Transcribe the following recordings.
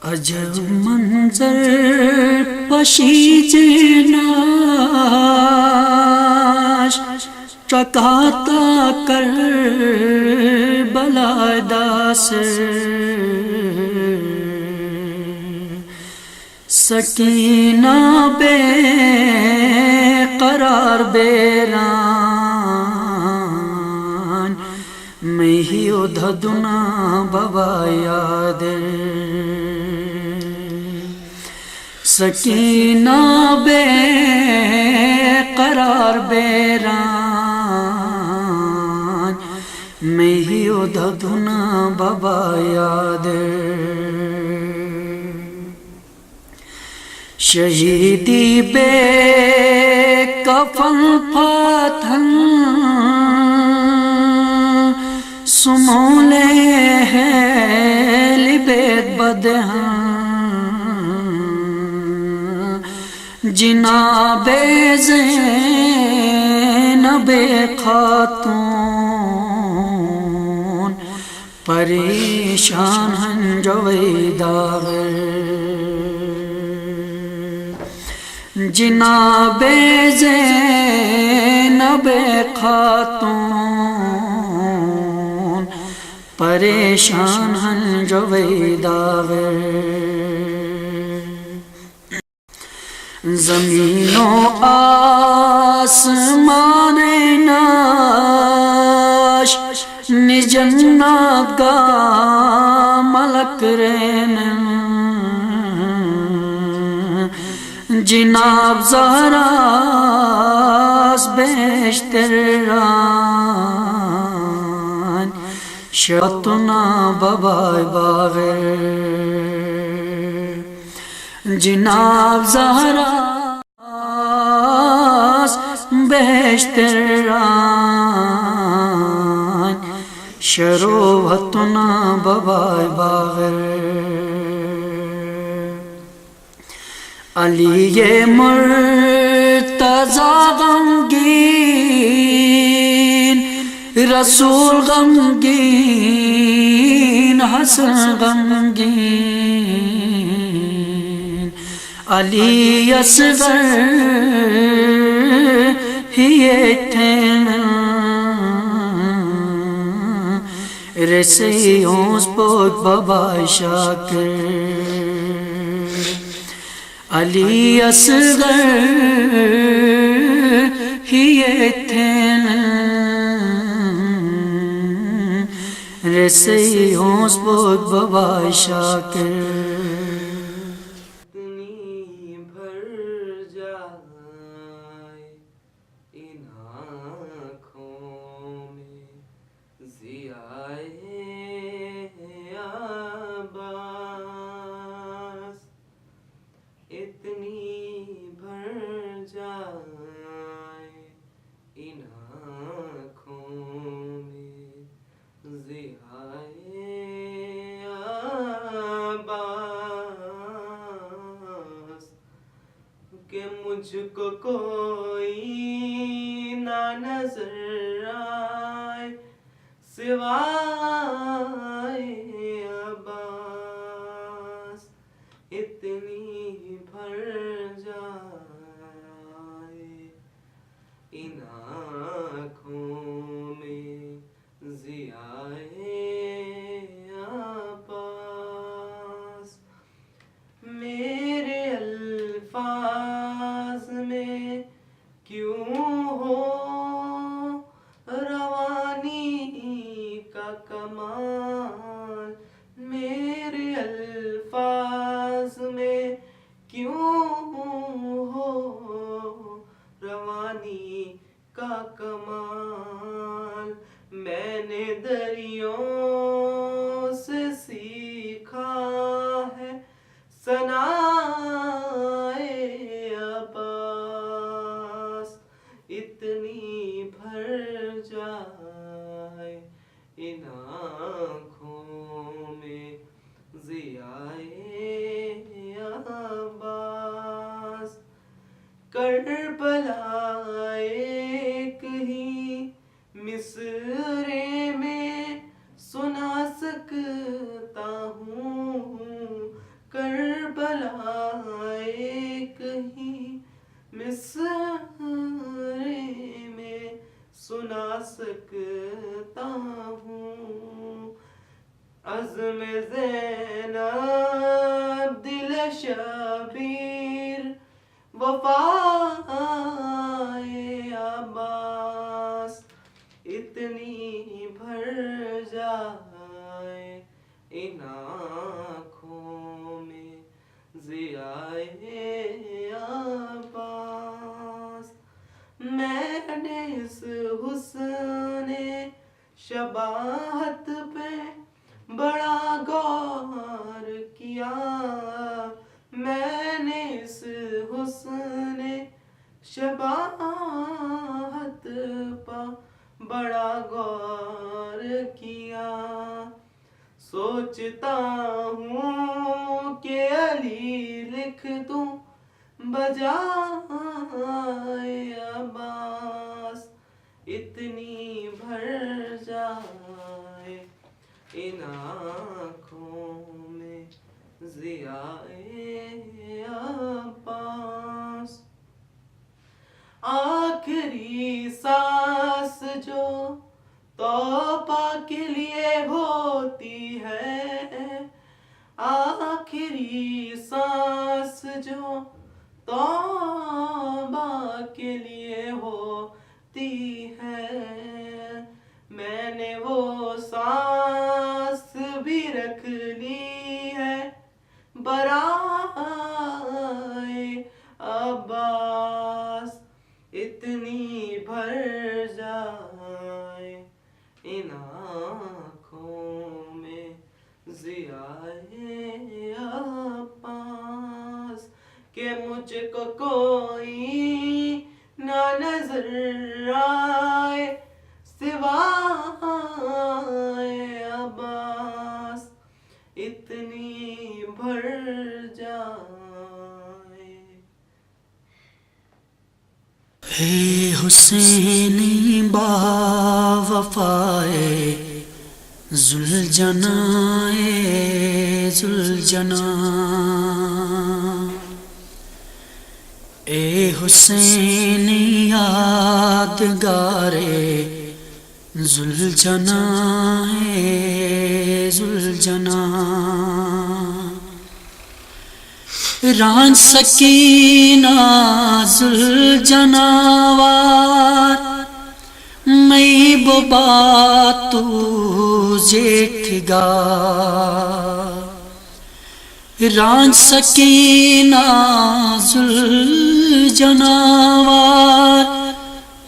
عجب منظر پشیج ناش چکاتا کر بلا داس سکینہ بے قرار بیران میں ہی ادھدنا بابا یاد سکینہ بے قرار بیران میں ہی ادھدنا بابا یاد شہیدی بے کفن پاتھن سمولے ہیں لبیت بدہن جناب زینب خاتون پریشان ہن جویداغ جناب زینب خاتون پریشان ہن جویداغ زمین و آسمان ناش نجنت کا ملک رین جناب زہراس بیشتر ران شتنا بابای باغر جناب زہراس بیشتر ران شروعتنا بابای باغر علی مرتضی غمگین رسول غمگین حسن غمگین علی اصغر ہی تھین رسیونس پوک بابا شاکر علی اصغر ہی تھین رسیونس پوک بابا شاکر کہ مجھ کو کوئی نہ نظر آئے سوائے عباس اتنی بھر جائے ان آنکھوں میں ضیائے عباس میرے الفاظ میں کیوں ہو روانی کا کمال میرے الفاظ میں کیوں ہو روانی کا کمال میں نے دریوں سے سیکھا ہے ثنائے عباس اتنی بھر جائے ان آنکھوں میں ضیائے عباس کربلا ایک ہی مصرے میں سنا سکتا ہوں منظرے میں سنا سکتا ہوں عزم زینب دل شبیر وفائے عباس اتنی بھر جائے ان آنکھوں میں ضیائے عباس میں نے اس حسن شباہت پہ بڑا غور کیا میں نے اس حسن شباہت پہ بڑا غور کیا سوچتا ہوں کہ علی لکھ دوں بجائے عباس اتنی بھر جائے ان آنکھوں میں ضیائے عباس آخری سانس جو توبہ کے لیے ہوتی ہے آخری سانس جو توبہ کے لیے ہوتی ہے میں نے وہ سانس بھی رکھ لی ہے برائے عباس اتنی بھر جائے ان آنکھوں میں ضیائے عباس کہ مجھ کو کوئی نہ نظر آئے سوائے عباس اتنی بھر جائے اے حسینی با وفائے ذوالجنائے ذوالجناں اے حسینی یادگارے ذوالجنائے ذوالجناں ران سکینہ ذوالجناوار میں بابا تجھے تھگا ران سکینہ ذوالجناوار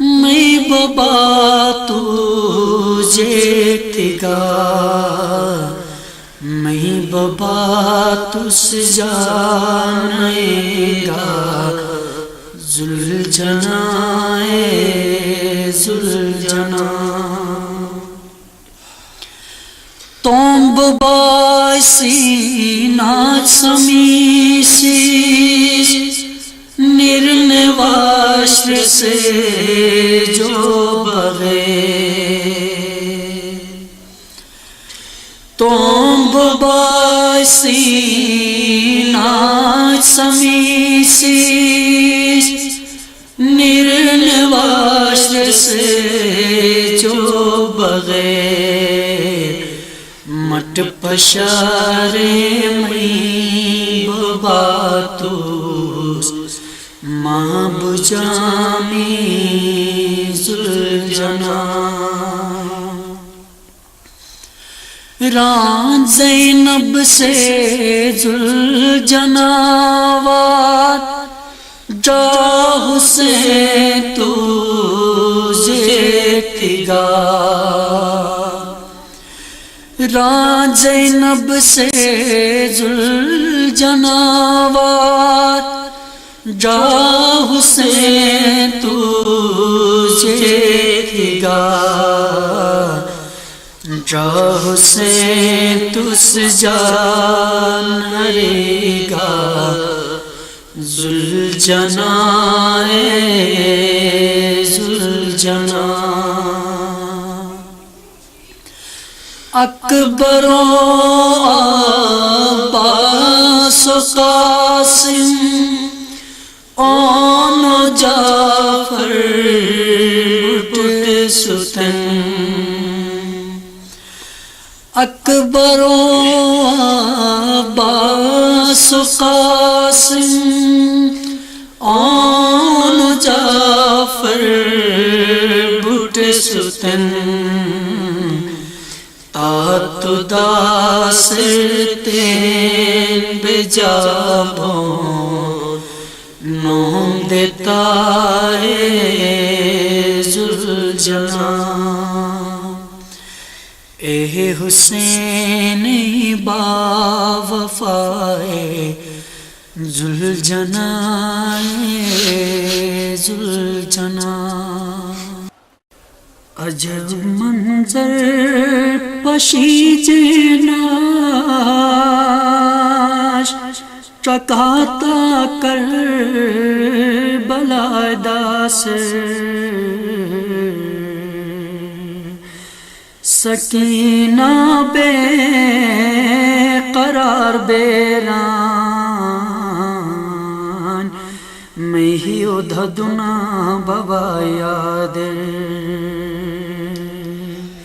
میں بابا تجھے تھگا میں بابا تس جانے گا ذوالجنائے ذوالجناں تم بابا سینہ سمیسی نرنواشر سے جو بغیر تم بابا سینہ سمیسی نرنواشر سے جو بغیر مٹ پشارے میں بابا توس ماں بجامی ذوالجناں ران زینب سے ذوالجناوار جا حسین تجھے تھگا ران زینب سے ذوالجناوار جا حسین تجھے تھگا جا حسین تس جان رے گا ذوالجنائے ذوالجناں اکبر و عباس و قاسم آن جعفر بٹ ستن اکبر و عباس و قاسم آن جعفر بٹ ستن تات داسر تین بجابون نوم دیتا ہے ذوالجلال اے حسین با وفائے ذوالجلال ذوالجلال عجب منظر پشیج ناش چکاتا کر بلادا سے سکینہ بے قرار بیران میں ہی ادھدنا بابا یاد